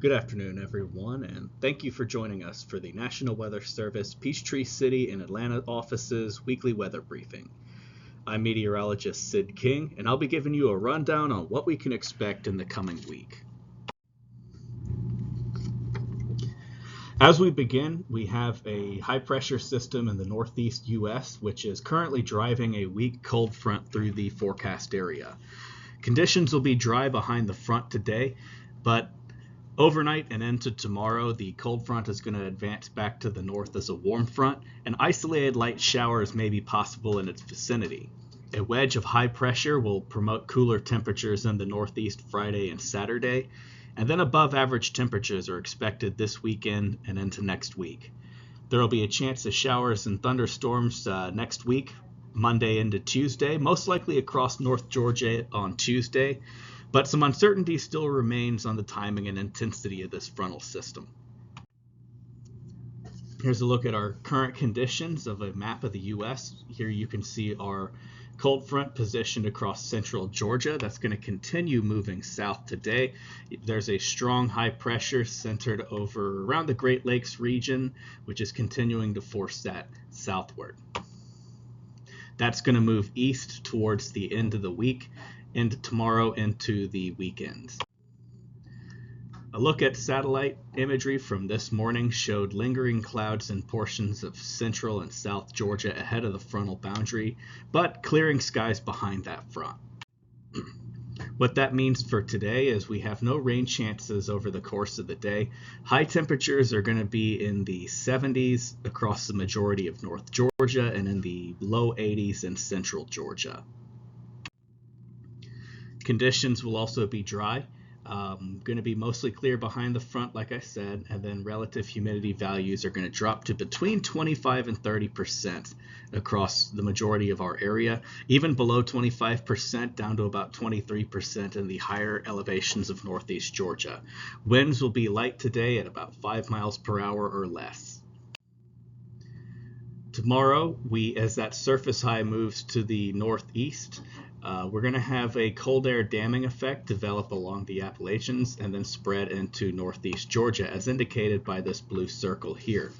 Good afternoon, everyone, and thank you for joining us for the National Weather Service Peachtree City and Atlanta office's weekly weather briefing. I'm meteorologist Sid King, and I'll be giving you a rundown on what we can expect in the coming week. As we begin, we have a high pressure system in the northeast U.S., which is currently driving a weak cold front through the forecast area. Conditions will be dry behind the front today, but overnight and into tomorrow, the cold front is going to advance back to the north as a warm front, and isolated light showers may be possible in its vicinity. A wedge of high pressure will promote cooler temperatures in the northeast Friday and Saturday, and then above average temperatures are expected this weekend and into next week. There will be a chance of showers and thunderstorms next week, Monday into Tuesday, most likely across North Georgia on Tuesday. But some uncertainty still remains on the timing and intensity of this frontal system. Here's a look at our current conditions of a map of the U.S. Here you can see our cold front positioned across central Georgia. That's going to continue moving south today. There's a strong high pressure centered over around the Great Lakes region, which is continuing to force that southward. That's going to move east towards the end of the week, and tomorrow into the weekends. A look at satellite imagery from this morning showed lingering clouds in portions of central and south Georgia ahead of the frontal boundary, but clearing skies behind that front. What that means for today is we have no rain chances over the course of the day. High temperatures are going to be in the 70s across the majority of North Georgia and in the low 80s in central Georgia. Conditions will also be dry. Going to be mostly clear behind the front, like I said, and then relative humidity values are going to drop to between 25 and 30% across the majority of our area, even below 25% down to about 23% in the higher elevations of northeast Georgia. Winds will be light today at about 5 miles per hour or less. Tomorrow, as that surface high moves to the northeast, we're going to have a cold air damming effect develop along the Appalachians and then spread into northeast Georgia, as indicated by this blue circle here.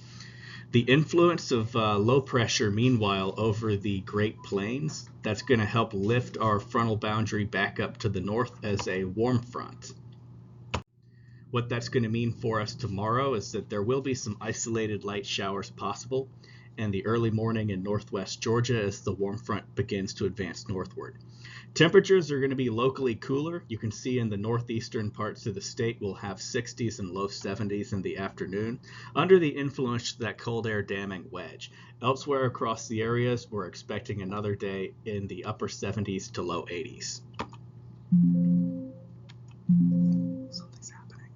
The influence of low pressure, meanwhile, over the Great Plains, that's going to help lift our frontal boundary back up to the north as a warm front. What that's going to mean for us tomorrow is that there will be some isolated light showers possible in the early morning in northwest Georgia as the warm front begins to advance northward. Temperatures are going to be locally cooler. You can see in the northeastern parts of the state we'll have 60s and low 70s in the afternoon under the influence of that cold air damming wedge. Elsewhere across the areas, we're expecting another day in the upper 70s to low 80s. Something's happening.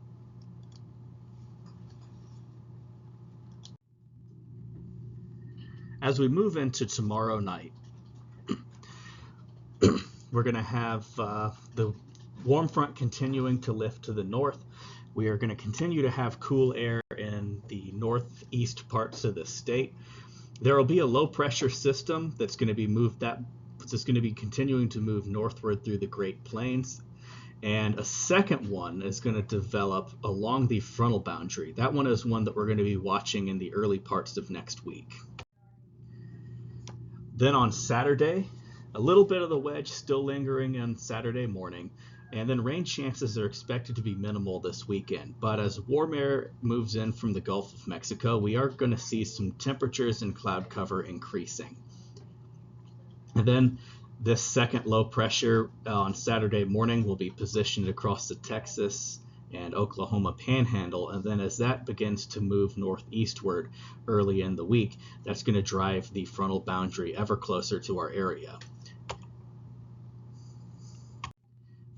As we move into tomorrow night, we're going to have the warm front continuing to lift to the north. We are going to continue to have cool air in the northeast parts of the state. There will be a low pressure system that's going to be continuing to move northward through the Great Plains. And a second one is going to develop along the frontal boundary. That one is one that we're going to be watching in the early parts of next week. Then on Saturday, a little bit of the wedge still lingering on Saturday morning, and then rain chances are expected to be minimal this weekend. But as warm air moves in from the Gulf of Mexico, we are going to see some temperatures and cloud cover increasing. And then this second low pressure on Saturday morning will be positioned across the Texas and Oklahoma panhandle, and then as that begins to move northeastward early in the week, that's going to drive the frontal boundary ever closer to our area.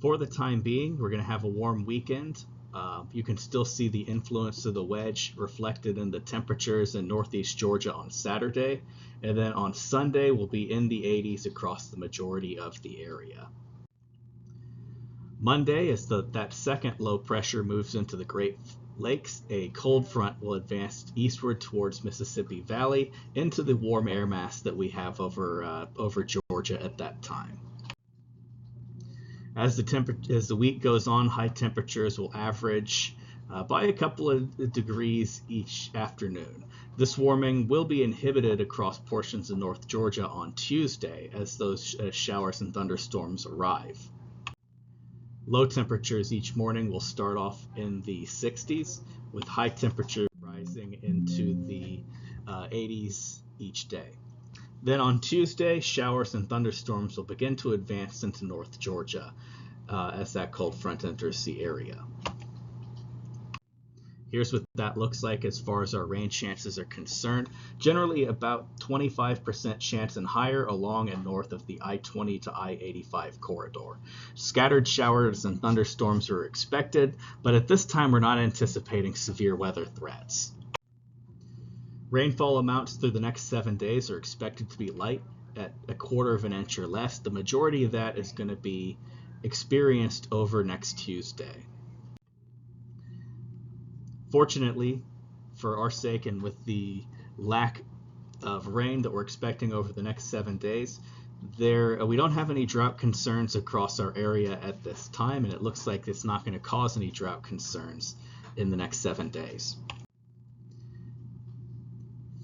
For the time being, we're going to have a warm weekend. You can still see the influence of the wedge reflected in the temperatures in northeast Georgia on Saturday, and then on Sunday we'll be in the 80s across the majority of the area. Monday, as that second low pressure moves into the Great Lakes, a cold front will advance eastward towards Mississippi Valley into the warm air mass that we have over Georgia at that time. As the week goes on, high temperatures will average by a couple of degrees each afternoon. This warming will be inhibited across portions of North Georgia on Tuesday as those showers and thunderstorms arrive. Low temperatures each morning will start off in the 60s, with high temperatures rising into the 80s each day. Then on Tuesday, showers and thunderstorms will begin to advance into North Georgia as that cold front enters the area. Here's what that looks like as far as our rain chances are concerned. Generally about 25% chance and higher along and north of the I-20 to I-85 corridor. Scattered showers and thunderstorms are expected, but at this time we're not anticipating severe weather threats. Rainfall amounts through the next 7 days are expected to be light at 1/4 of an inch or less. The majority of that is going to be experienced over next Tuesday. Fortunately, for our sake and with the lack of rain that we're expecting over the next 7 days, we don't have any drought concerns across our area at this time, and it looks like it's not going to cause any drought concerns in the next 7 days.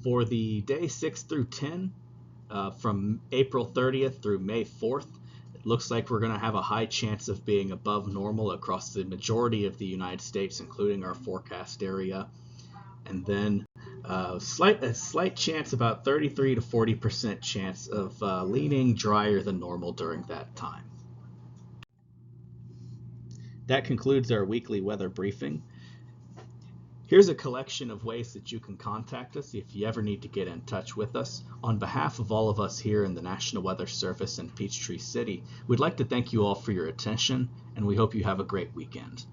For the day 6 through 10, from April 30th through May 4th, it looks like we're going to have a high chance of being above normal across the majority of the United States, including our forecast area. And then a slight chance, about 33 to 40% chance of leaning drier than normal during that time. That concludes our weekly weather briefing. Here's a collection of ways that you can contact us if you ever need to get in touch with us. On behalf of all of us here in the National Weather Service in Peachtree City, we'd like to thank you all for your attention, and we hope you have a great weekend.